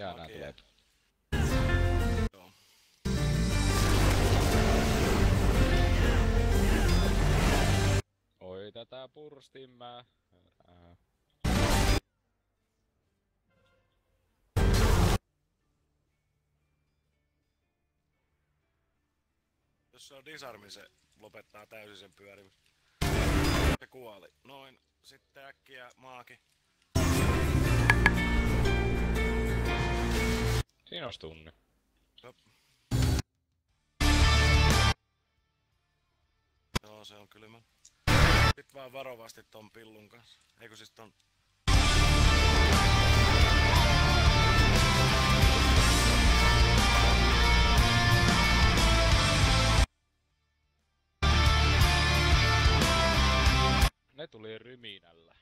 Jaa, nää tulee. Joo. Oi tätä purstimää. Jos se on disarmi, se lopettaa täysin sen pyörimän. Se kuoli. Noin. Sitten äkkiä maaki. Siinä olisi tunni. Jop. Joo, se on kylmä. Sit vaan varovasti ton pillun kanssa. Eikö siis ton... Ne tuli ryminällä.